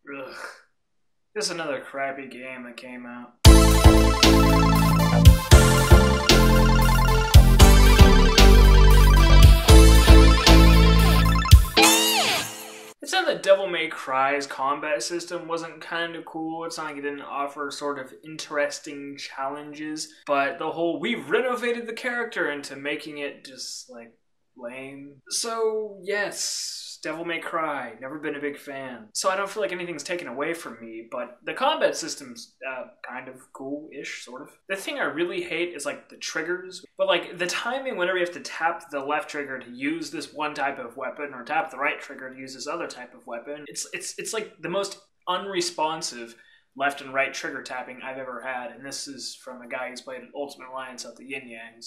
Ugh. Just another crappy game that came out. It's not that Devil May Cry's combat system wasn't kind of cool. It's not like it didn't offer sort of interesting challenges, but the whole we've renovated the character into making it just like lame. So yes, Devil May Cry, never been a big fan. So I don't feel like anything's taken away from me, but the combat system's kind of cool-ish, sort of. The thing I really hate is like the triggers, but like the timing whenever you have to tap the left trigger to use this one type of weapon or tap the right trigger to use this other type of weapon, it's like the most unresponsive left and right trigger tapping I've ever had, and this is from a guy who's played an Ultimate Alliance at the Yin Yang,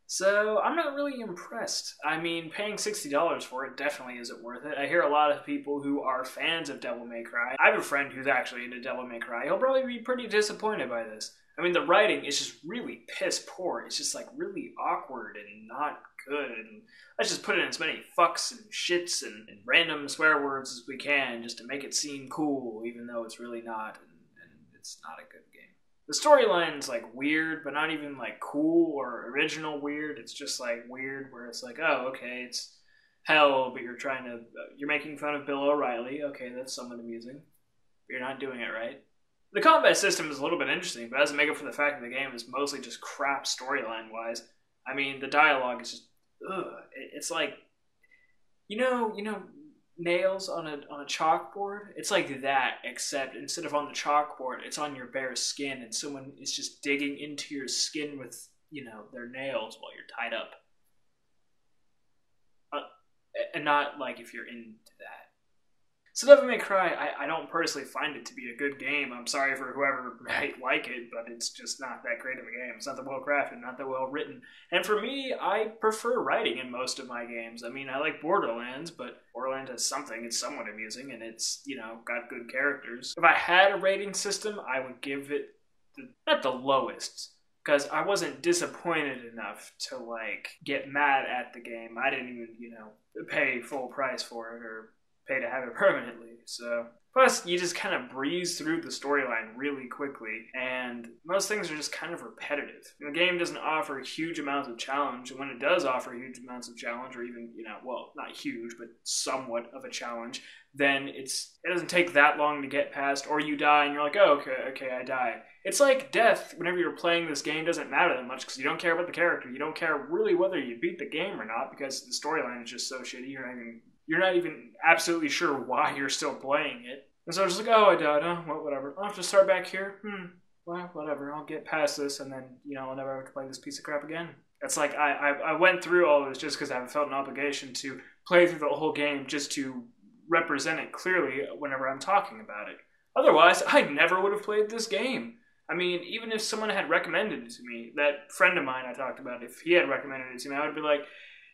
So I'm not really impressed. I mean, paying $60 for it definitely isn't worth it. I hear a lot of people who are fans of Devil May Cry. I have a friend who's actually into Devil May Cry. He'll probably be pretty disappointed by this. I mean, the writing is just really piss poor. It's just like really awkward and not good. And let's just put in as many fucks and shits and random swear words as we can just to make it seem cool, even though it's really not. And it's not a good game. The storyline's like weird, but not even like cool or original weird. It's just like weird where it's like, oh, okay, it's hell, but you're making fun of Bill O'Reilly. Okay, that's somewhat amusing. But you're not doing it right. The combat system is a little bit interesting, but doesn't make up for the fact that the game is mostly just crap storyline-wise. I mean, the dialogue is just, ugh. It's like, you know, nails on a chalkboard. It's like that, except instead of on the chalkboard, it's on your bare skin, and someone is just digging into your skin with, their nails while you're tied up. And not like if you're into that. So Devil May Cry, I don't personally find it to be a good game. I'm sorry for whoever might like it, but it's just not that great of a game. It's not that well crafted, not that well written. And for me, I prefer writing in most of my games. I mean, I like Borderlands, but Borderlands has something. It's somewhat amusing, and it's, got good characters. If I had a rating system, I would give it, not the lowest, because I wasn't disappointed enough to, get mad at the game. I didn't even, pay full price for it, or pay to have it permanently, so. Plus, you just kind of breeze through the storyline really quickly, and most things are just kind of repetitive. The game doesn't offer huge amounts of challenge, and when it does offer huge amounts of challenge, or even, well, not huge, but somewhat of a challenge, then it doesn't take that long to get past, or you die, and you're like, oh, okay, I died. It's like death, whenever you're playing this game, doesn't matter that much, because you don't care about the character. You don't care really whether you beat the game or not, because the storyline is just so shitty, you're not even absolutely sure why you're still playing it. And so I'm just like, oh, I died, well, whatever. I'll have to start back here? Well, whatever. I'll get past this, and then, I'll never have to play this piece of crap again. It's like, I went through all of this just because I felt an obligation to play through the whole game just to represent it clearly whenever I'm talking about it. Otherwise, I never would have played this game. I mean, even if someone had recommended it to me, that friend of mine I talked about, if he had recommended it to me, I would be like,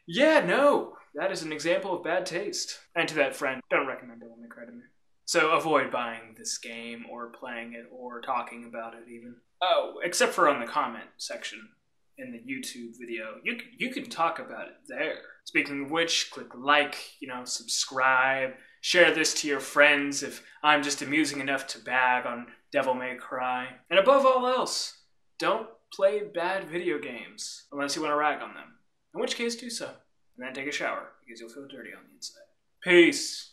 yeah, no, that is an example of bad taste. And to that friend, don't recommend Devil May Cry to me. So avoid buying this game, or playing it, or talking about it even. Oh, except for on the comment section in the YouTube video. You can talk about it there. Speaking of which, click like, subscribe, share this to your friends if I'm just amusing enough to bag on Devil May Cry. And above all else, don't play bad video games unless you want to rag on them. In which case, do so. And then take a shower, because you'll feel dirty on the inside. Peace.